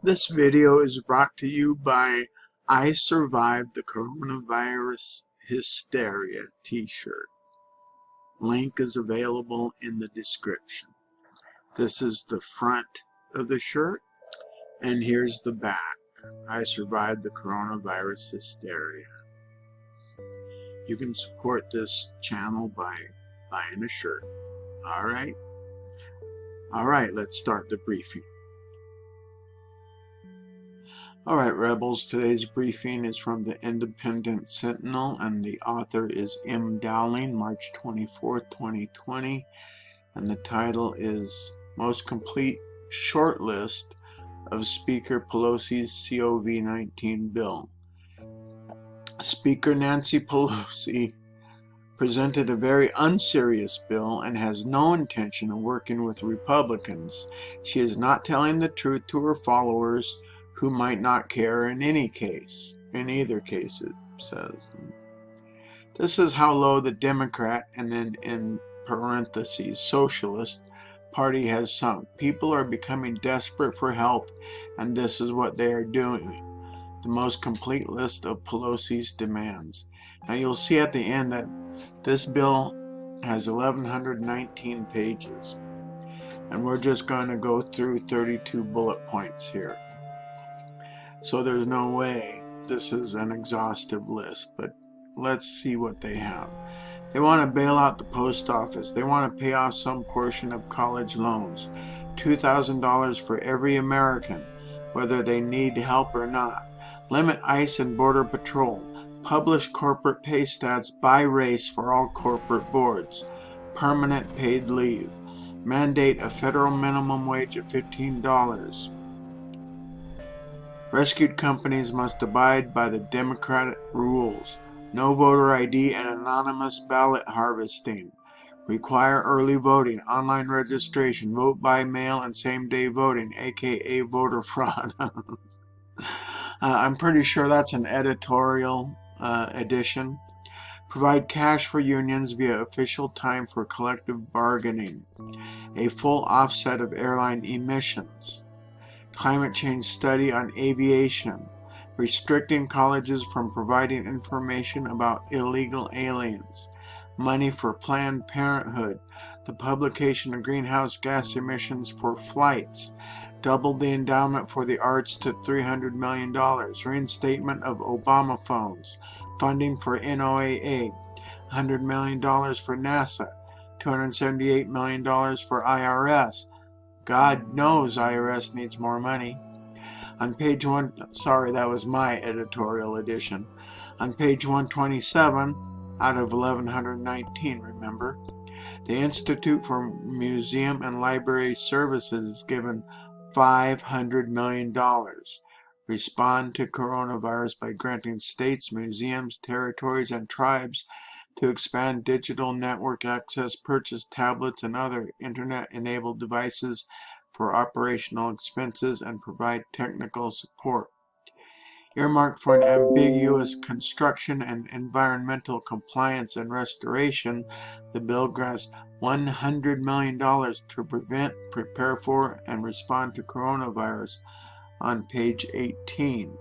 This video is brought to you by I Survived the Coronavirus Hysteria t-shirt. Link is available in the description. This is the front of the shirt, and here's the back. I survived the coronavirus hysteria. You can support this channel by buying a shirt. Alright, let's start the briefing. Alright, Rebels, today's briefing is from the Independent Sentinel, and the author is M. Dowling, March 24th, 2020, and the title is Most Complete Shortlist of Speaker Pelosi's COVID-19 Bill. Speaker Nancy Pelosi presented a very unserious bill and has no intention of working with Republicans. She is not telling the truth to her followers, who might not care in either case, it says. This is how low the Democrat, and then in parentheses, Socialist, Party has sunk. People are becoming desperate for help, and this is what they are doing. The most complete list of Pelosi's demands. Now you'll see at the end that this bill has 1,119 pages, and we're just going to go through 32 bullet points here. So there's no way this is an exhaustive list, but let's see what they have. They want to bail out the post office. They want to pay off some portion of college loans. $2,000 for every American, whether they need help or not. Limit ICE and Border Patrol. Publish corporate pay stats by race for all corporate boards. Permanent paid leave. Mandate a federal minimum wage of $15. Rescued companies must abide by the Democratic rules. No voter ID and anonymous ballot harvesting. Require early voting, online registration, vote by mail, and same-day voting, aka voter fraud. I'm pretty sure that's an editorial edition. Provide cash for unions via official time for collective bargaining. A full offset of airline emissions. Climate change study on aviation. Restricting colleges from providing information about illegal aliens. Money for Planned Parenthood. The publication of greenhouse gas emissions for flights. Double the endowment for the arts to $300 million. Reinstatement of Obama phones. Funding for NOAA. $100 million for NASA. $278 million for IRS. God knows IRS needs more money. On page that was my editorial edition. On page 127, out of 1,119, remember, the Institute for Museum and Library Services is given $500 million. Respond to coronavirus by granting states, museums, territories, and tribes to expand digital network access, purchase tablets and other internet-enabled devices for operational expenses, and provide technical support. Earmarked for an ambiguous construction and environmental compliance and restoration, the bill grants $100 million to prevent, prepare for, and respond to coronavirus on page 18.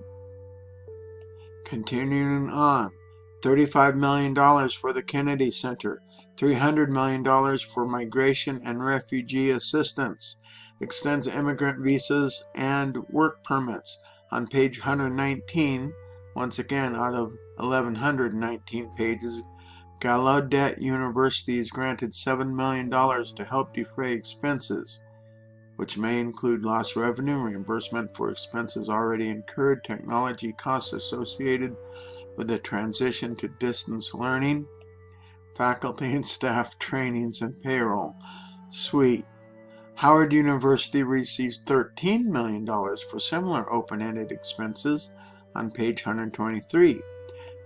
Continuing on, $35 million for the Kennedy Center, $300 million for migration and refugee assistance, extends immigrant visas and work permits. On page 119, once again out of 1,119 pages, Gallaudet University is granted $7 million to help defray expenses, which may include lost revenue, reimbursement for expenses already incurred, technology costs associated with the transition to distance learning, faculty and staff trainings, and payroll. Sweet. Howard University receives $13 million for similar open-ended expenses on page 123.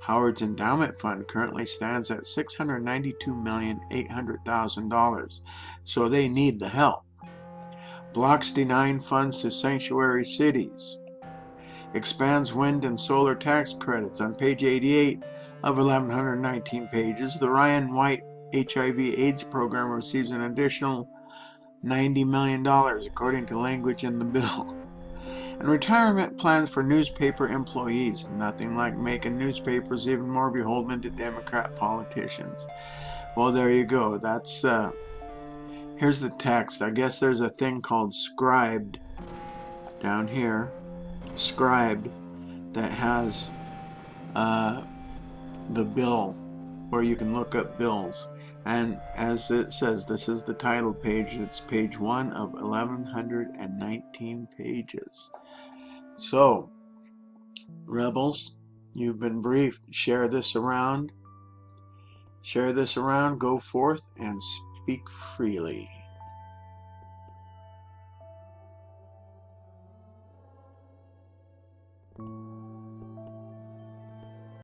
Howard's endowment fund currently stands at $692,800,000, so they need the help. Blocks denying funds to sanctuary cities. Expands wind and solar tax credits on page 88 of 1,119 pages. The Ryan White HIV/AIDS program receives an additional $90 million according to language in the bill. And retirement plans for newspaper employees. Nothing like making newspapers even more beholden to Democrat politicians. Well, there you go. That's here's the text. I guess there's a thing called Scribed down here. Scribed that has the bill where you can look up bills. And as it says, this is the title page. It's page 1 of 1119 pages. So, rebels, you've been briefed. Share this around. Share this around. Go forth and speak freely.